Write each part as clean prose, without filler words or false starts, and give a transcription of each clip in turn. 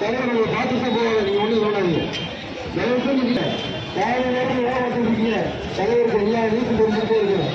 தலைவர் பார்த்துட்டு போவாங்க. நீங்க ஒண்ணு சொல்லாதீங்க. தயவு செஞ்சு காலை நேரம் ஏன் தலைவருக்கு எல்லா நீக்கு கொடுத்துட்டே இருக்கிறேன்.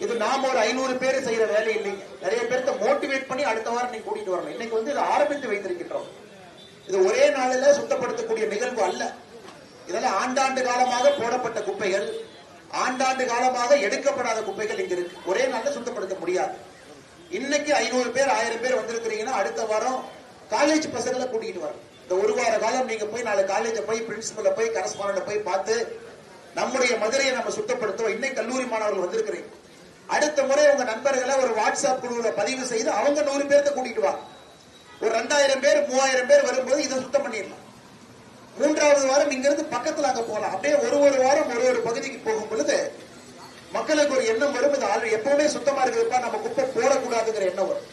இது நாம ஒரு 500 பேர் செய்யற வேலை இல்லை. நிறைய பேருக்கு மோட்டிவேட் பண்ணி அடுத்த வாரம் நீங்க கூட்டிட்டு வரணும். இன்னைக்கு வந்து இதை ஆரம்பித்து வைத்திருக்கின்றோம். இது ஒரே நாளில் சுத்தப்படுத்தக்கூடிய நிகழ்வு அல்ல. இதெல்லாம் ஆண்டாண்டு காலமாக போடப்பட்ட குப்பைகள், ஆண்டாண்டு காலமாக எடுக்கப்படாத குப்பைகள் இங்க இருக்கு. ஒரே நாளில் சுத்தப்படுத்த முடியாது. இன்னைக்கு 500 பேர் 1000 பேர் வந்திருக்கிறீங்கன்னா அடுத்த வாரம் காலேஜ் பசங்களை கூட்டிட்டு வரணும். இந்த ஒரு வார காலம் நீங்க போய் நாளை காலேஜ போய் பிரின்சிபலை போய் கரஸ்பாண்டன்ட் போய் பார்த்து நம்முடைய மதுரையை நம்ம சுத்தப்படுத்துவோம். இன்னைக்கு கல்லூரி மாணவர்கள் வந்திருக்கிறீங்க. அடுத்த முறை உங்க நண்பர்களை ஒரு வாட்ஸ்அப் குழுவுல பதிவு செய்து அவங்க 100 பேர்த்த கூட்டிட்டு வாங்க. ஒரு 2000 பேர் 3000 பேர் வரும்போது இதை சுத்தம் பண்ணிடலாம். 3வது வாரம் இங்க இருந்து பக்கத்துல அங்க போகலாம். அப்படியே ஒரு வாரம் ஒரு பகுதிக்கு போகும் பொழுது மக்களுக்கு ஒரு எண்ணம் வரும். இது எப்பவுமே சுத்தமா இருக்குதுப்பா, நம்ம குப்பை போடக்கூடாதுங்கிற எண்ணம் வரும்.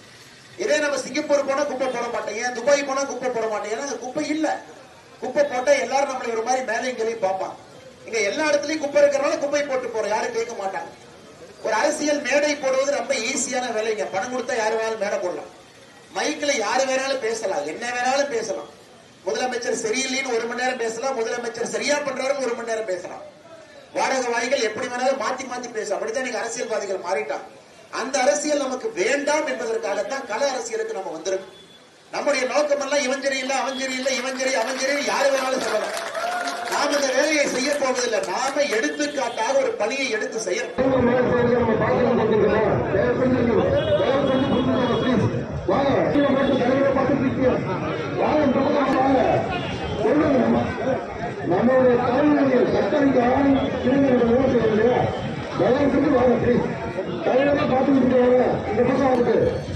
இதே நம்ம சிங்கப்பூர் போனா குப்பை போட மாட்டேன், ஏன் துபாய் போனா குப்பை போட மாட்டேன், ஏன்னா குப்பை இல்ல. குப்பை போட்டா எல்லாரும் நம்மளை ஒரு மாதிரி மேலையும் கீழையும் பார்ப்பாங்க. இங்க எல்லா இடத்துலயும் குப்பை இருக்கிறனால குப்பை போட்டு போறோம், யாரும் கேட்க மாட்டாங்க. ஒரு அரசியல் மேடை போடுவது ரொம்ப ஈஸியான வேலைங்க. பணம் கொடுத்தா யாரு வேணாலும் மேடை போடலாம், மைக்ல யாரு வேணாலும் பேசலாம், என்ன வேணாலும் பேசலாம். முதலமைச்சர் சரியில்லைன்னு 1 மணி நேரம் பேசலாம், முதலமைச்சர் சரியா பண்றாருன்னு 1 மணி நேரம் பேசலாம். வாடகைவாதிகள் எப்படி வேணாலும் மாத்தி மாத்தி பேசலாம். அப்படித்தான் நீங்க அரசியல்வாதிகள் மாறிட்டாங்க. அந்த அரசியல் நமக்கு வேண்டாம் என்பதற்காகத்தான் கள அரசியலுக்கு நம்ம வந்திருக்கோம். நம்முடைய நோக்கம் எல்லாம் இவன் சரியில்லை, அவன் சரியில்லை, இவன் சரி, அவன் சரி, யாரு வேணாலும் சொல்லலாம். நாம இந்த வேலையை செய்ய போவதில்லை. நாம எடுத்துக்காட்டாக ஒரு பணியை எடுத்து செய்யணும். நம்மளுடைய தலைவர்கள் சட்டம் தலைவரை பார்த்துக்கிட்டு இந்த பக்கம்